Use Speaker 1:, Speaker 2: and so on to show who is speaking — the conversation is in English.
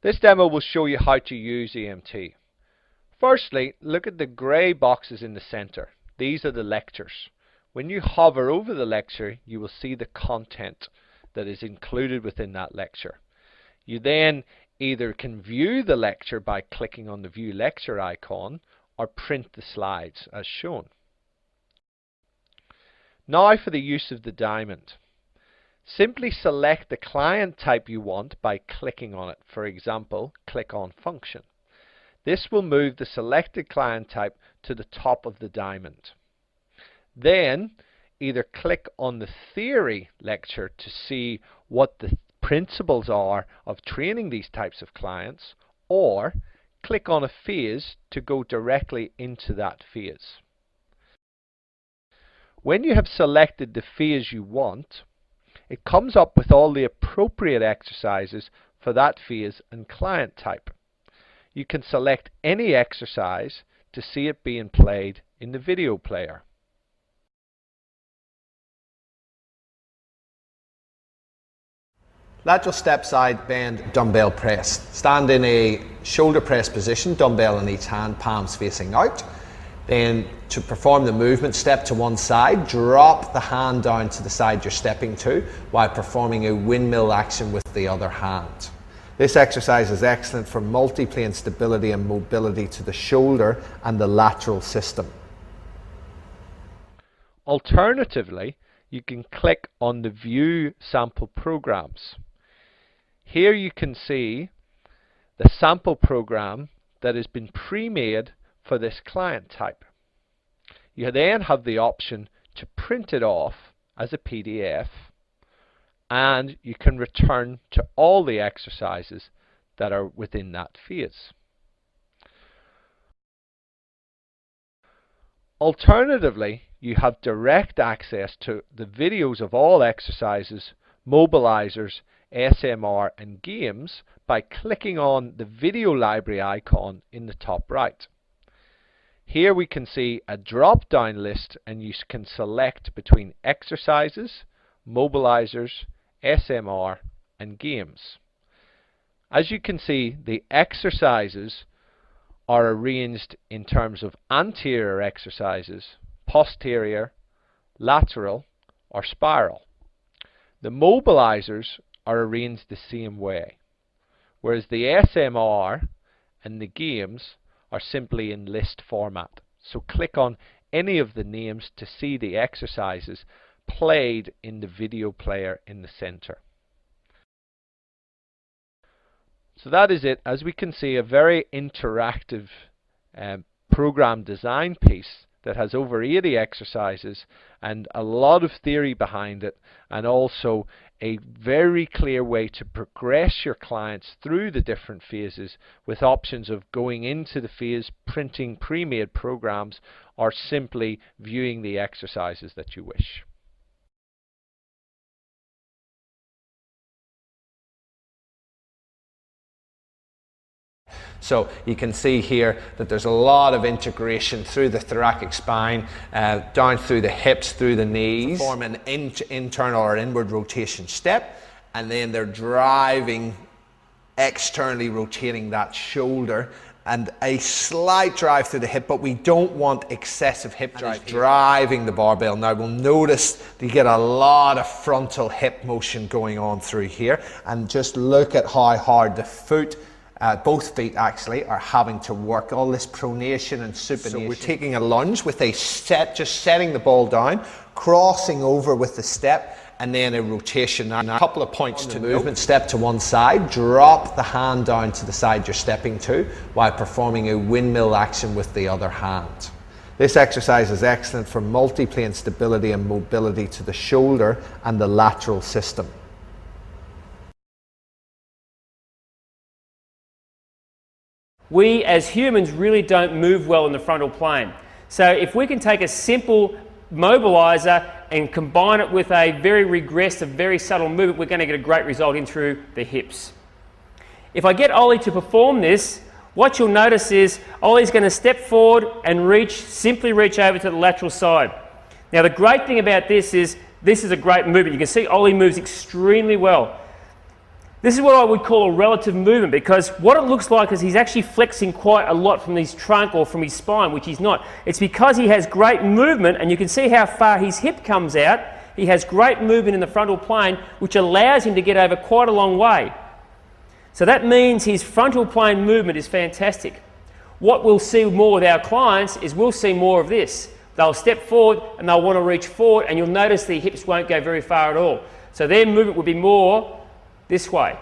Speaker 1: This demo will show you how to use EMT. Firstly, look at the grey boxes in the center. These are the lectures. When you hover over the lecture, you will see the content that is included within that lecture. You then either can view the lecture by clicking on the View Lecture icon or print the slides as shown. Now for the use of the diamond. Simply select the client type you want by clicking on it. For example, click on Function. This will move the selected client type to the top of the diamond. Then either click on the Theory lecture to see what the principles are of training these types of clients, or click on a phase to go directly into that phase. When you have selected the phase you want, it comes up with all the appropriate exercises for that phase and client type. You can select any exercise to see it being played in the video player.
Speaker 2: Lateral step side bend dumbbell press. Stand in a shoulder press position, dumbbell in each hand, palms facing out. Then to perform the movement, step to one side, drop the hand down to the side you're stepping to while performing a windmill action with the other hand. This exercise is excellent for multi-plane stability and mobility to the shoulder and the lateral system.
Speaker 1: Alternatively, you can click on the View Sample Programs. Here you can see the sample program that has been pre-made for this client type. You then have the option to print it off as a PDF, and you can return to all the exercises that are within that phase. Alternatively, you have direct access to the videos of all exercises, mobilizers, SMR and games by clicking on the video library icon in the top right. Here we can see a drop-down list, and you can select between exercises, mobilizers, SMR and games. As you can see, the exercises are arranged in terms of anterior exercises, posterior, lateral or spiral. The mobilizers are arranged the same way, whereas the SMR and the games are simply in list format. So click on any of the names to see the exercises played in the video player in the center. So that is it. As we can see, a very interactive program design piece that has over 80 exercises and a lot of theory behind it, and also a very clear way to progress your clients through the different phases with options of going into the phase, printing pre-made programs, or simply viewing the exercises that you wish.
Speaker 2: So you can see here that there's a lot of integration through the thoracic spine, down through the hips, through the knees. Form an internal or inward rotation step, and then they're driving, externally rotating that shoulder, and a slight drive through the hip, but we don't want excessive hip drive. Driving the barbell. Now we'll notice that you get a lot of frontal hip motion going on through here, and just look at how hard the foot, both feet actually, are having to work. All this pronation and supination. So we're taking a lunge with a set, just setting the ball down, crossing over with the step, and then a rotation. And a couple of points to movement. Step to one side, drop the hand down to the side you're stepping to while performing a windmill action with the other hand. This exercise is excellent for multi-plane stability and mobility to the shoulder and the lateral system.
Speaker 3: We as humans really don't move well in the frontal plane. So if we can take a simple mobilizer and combine it with a very regressed, a very subtle movement, we're going to get a great result in through the hips. If I get Ollie to perform this, what you'll notice is Ollie's going to step forward and simply reach over to the lateral side. Now the great thing about this is a great movement. You can see Ollie moves extremely well. This is what I would call a relative movement, because what it looks like is he's actually flexing quite a lot from his trunk or from his spine, which he's not. It's because he has great movement, and you can see how far his hip comes out. He has great movement in the frontal plane, which allows him to get over quite a long way. So that means his frontal plane movement is fantastic. What we'll see more with our clients is we'll see more of this. They'll step forward and they'll want to reach forward, and you'll notice the hips won't go very far at all. So their movement will be more this way.